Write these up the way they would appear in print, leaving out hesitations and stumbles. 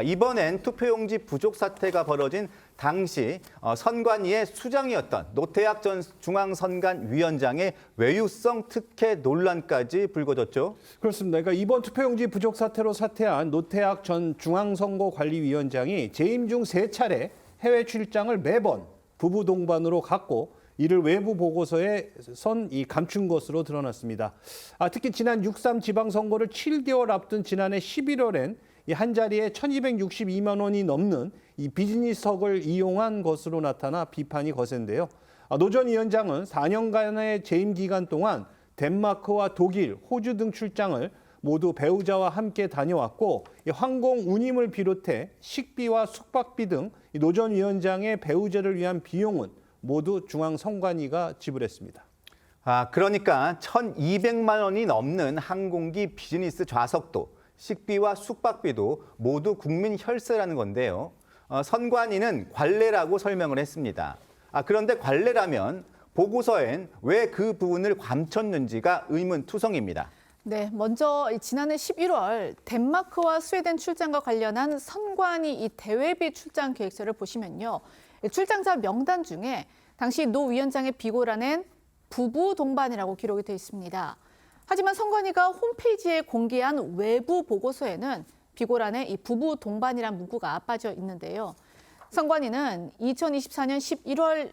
이번엔 투표용지 부족 사태가 벌어진 당시 선관위의 수장이었던 노태학 전 중앙선관위원장의 외유성 특혜 논란까지 불거졌죠. 그렇습니다. 그러니까 이번 투표용지 부족 사태로 사퇴한 노태학 전 중앙선거관리위원장이 재임 중 3차례 해외 출장을 매번 부부 동반으로 갔고 이를 외부 보고서에 감춘 것으로 드러났습니다. 특히 지난 6.3 지방선거를 7개월 앞둔 지난해 11월엔 이 한 자리에 1,262만 원이 넘는 이 비즈니스석을 이용한 것으로 나타나 비판이 거센데요. 노 전 위원장은 4년간의 재임 기간 동안 덴마크와 독일, 호주 등 출장을 모두 배우자와 함께 다녀왔고 항공 운임을 비롯해 식비와 숙박비 등 노 전 위원장의 배우자를 위한 비용은 모두 중앙선관위가 지불했습니다. 그러니까 1,200만 원이 넘는 항공기 비즈니스 좌석도 식비와 숙박비도 모두 국민 혈세라는 건데요. 선관위는 관례라고 설명을 했습니다. 그런데 관례라면 보고서엔 왜 그 부분을 감췄는지가 의문투성입니다. 네, 먼저 지난해 11월 덴마크와 스웨덴 출장과 관련한 선관위 이 대외비 출장 계획서를 보시면요. 출장자 명단 중에 당시 노 위원장의 비고란엔 부부 동반이라고 기록이 되어 있습니다. 하지만 선관위가 홈페이지에 공개한 외부 보고서에는 비고란에 이 부부 동반이란 문구가 빠져 있는데요. 선관위는 2024년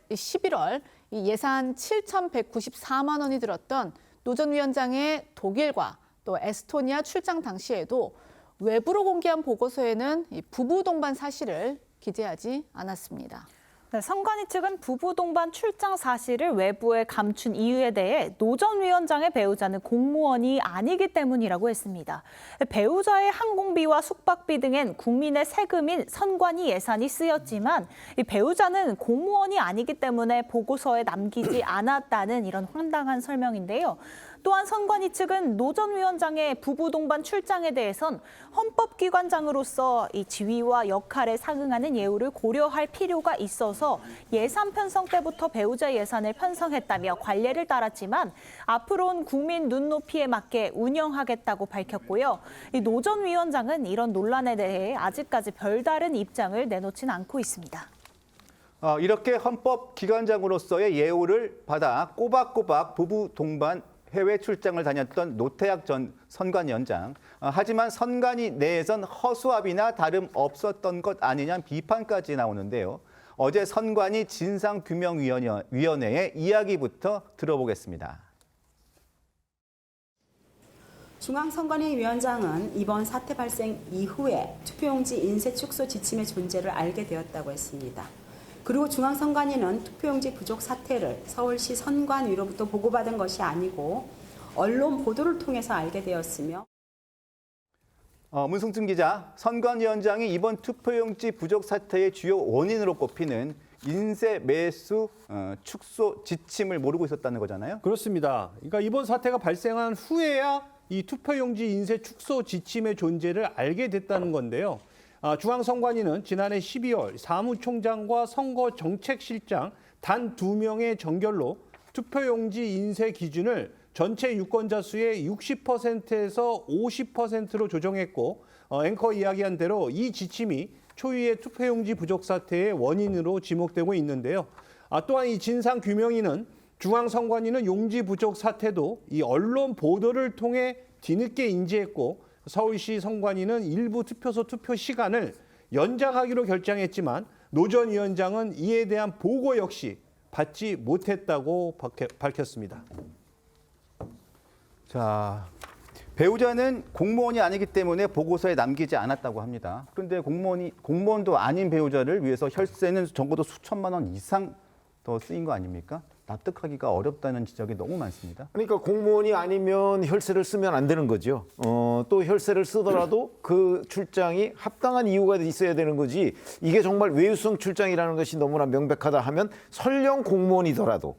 11월 이 예산 7,194만 원이 들었던 노 전 위원장의 독일과 또 에스토니아 출장 당시에도 외부로 공개한 보고서에는 이 부부 동반 사실을 기재하지 않았습니다. 네, 선관위 측은 부부 동반 출장 사실을 외부에 감춘 이유에 대해 노 전 위원장의 배우자는 공무원이 아니기 때문이라고 했습니다. 배우자의 항공비와 숙박비 등엔 국민의 세금인 선관위 예산이 쓰였지만 이 배우자는 공무원이 아니기 때문에 보고서에 남기지 않았다는 이런 황당한 설명인데요. 또한 선관위 측은 노 전 위원장의 부부 동반 출장에 대해선 헌법기관장으로서 이 지위와 역할에 상응하는 예우를 고려할 필요가 있어서 예산 편성 때부터 배우자 예산을 편성했다며 관례를 따랐지만 앞으로는 국민 눈높이에 맞게 운영하겠다고 밝혔고요. 노 전 위원장은 이런 논란에 대해 아직까지 별다른 입장을 내놓진 않고 있습니다. 이렇게 헌법기관장으로서의 예우를 받아 꼬박꼬박 부부 동반 해외 출장을 다녔던 노태학 전 선관위원장. 하지만 선관위 내에선 허수아비나 다름없었던 것 아니냐는 비판까지 나오는데요. 어제 선관위 진상규명위원회의 이야기부터 들어보겠습니다. 중앙선관위 위원장은 이번 사태 발생 이후에 투표용지 인쇄 축소 지침의 존재를 알게 되었다고 했습니다. 그리고 중앙선관위는 투표용지 부족 사태를 서울시 선관위로부터 보고받은 것이 아니고 언론 보도를 통해서 알게 되었으며 문승준 기자, 선관위원장이 이번 투표용지 부족 사태의 주요 원인으로 꼽히는 인쇄 매수 축소 지침을 모르고 있었다는 거잖아요? 그렇습니다. 그러니까 이번 사태가 발생한 후에야 이 투표용지 인쇄 축소 지침의 존재를 알게 됐다는 건데요. 중앙선관위는 지난해 12월 사무총장과 선거정책실장 단 2명의 정결로 투표용지 인쇄 기준을 전체 유권자 수의 60%에서 50%로 조정했고 앵커 이야기한 대로 이 지침이 초유의 투표용지 부족 사태의 원인으로 지목되고 있는데요. 또한 이 진상규명위는 중앙선관위는 용지 부족 사태도 이 언론 보도를 통해 뒤늦게 인지했고 서울시 선관위는 일부 투표소 투표 시간을 연장하기로 결정했지만 노 전 위원장은 이에 대한 보고 역시 받지 못했다고 밝혔습니다. 자, 배우자는 공무원이 아니기 때문에 보고서에 남기지 않았다고 합니다. 그런데 공무원도 아닌 배우자를 위해서 혈세는 적어도 수천만 원 이상 더 쓰인 거 아닙니까? 납득하기가 어렵다는 지적이 너무 많습니다. 그러니까 공무원이 아니면 혈세를 쓰면 안 되는 거죠. 또 혈세를 쓰더라도 그 출장이 합당한 이유가 있어야 되는 거지. 이게 정말 외유성 출장이라는 것이 너무나 명백하다 하면 설령 공무원이더라도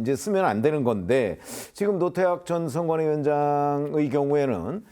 이제 쓰면 안 되는 건데 지금 노태학 전 선관위원장의 경우에는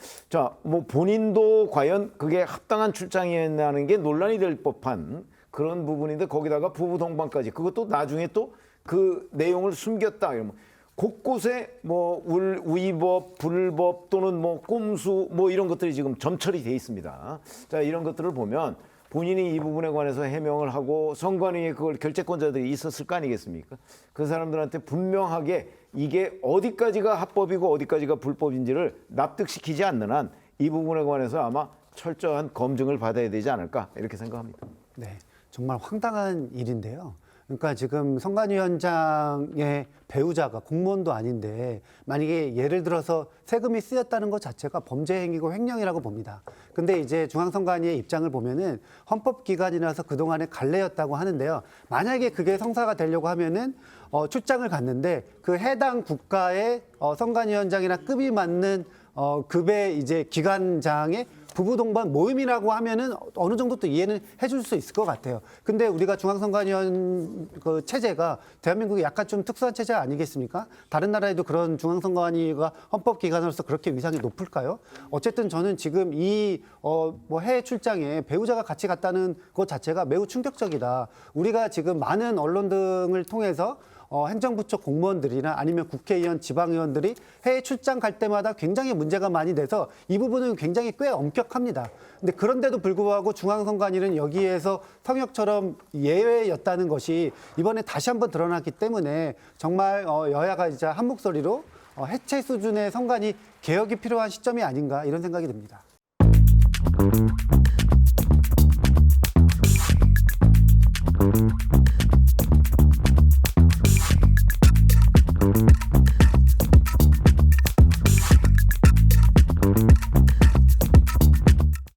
뭐 본인도 과연 그게 합당한 출장이었냐는 게 논란이 될 법한 그런 부분인데 거기다가 부부 동반까지 그것도 나중에 또 그 내용을 숨겼다 이러면 곳곳에 뭐 우의법, 불법 또는 뭐 꼼수 뭐 이런 것들이 지금 점철이 돼 있습니다. 자, 이런 것들을 보면 본인이 이 부분에 관해서 해명을 하고 선관위에 그걸 결재권자들이 있었을 거 아니겠습니까? 그 사람들한테 분명하게 이게 어디까지가 합법이고 어디까지가 불법인지를 납득시키지 않는 한 이 부분에 관해서 아마 철저한 검증을 받아야 되지 않을까 이렇게 생각합니다. 네, 정말 황당한 일인데요. 그러니까 지금 선관위원장의 배우자가 공무원도 아닌데 만약에 예를 들어서 세금이 쓰였다는 것 자체가 범죄 행위고 횡령이라고 봅니다. 근데 이제 중앙선관위의 입장을 보면은 헌법기관이라서 그동안에 갈래였다고 하는데요. 만약에 그게 성사가 되려고 하면은 출장을 갔는데 그 해당 국가의 선관위원장이나 급이 맞는 급의 이제 기관장의 부부 동반 모임이라고 하면은 어느 정도 또 이해는 해줄 수 있을 것 같아요. 근데 우리가 중앙선관위원 그 체제가 대한민국이 약간 좀 특수한 체제 아니겠습니까? 다른 나라에도 그런 중앙선관위가 헌법기관으로서 그렇게 위상이 높을까요? 어쨌든 저는 지금 이 뭐 해외 출장에 배우자가 같이 갔다는 것 자체가 매우 충격적이다. 우리가 지금 많은 언론 등을 통해서 행정부 쪽 공무원들이나 아니면 국회의원, 지방의원들이 해외 출장 갈 때마다 굉장히 문제가 많이 돼서 이 부분은 굉장히 꽤 엄격합니다. 근데 그런데도 불구하고 중앙선관위는 여기에서 성역처럼 예외였다는 것이 이번에 다시 한번 드러났기 때문에 정말 여야가 이제 한 목소리로 해체 수준의 선관위 개혁이 필요한 시점이 아닌가 이런 생각이 듭니다.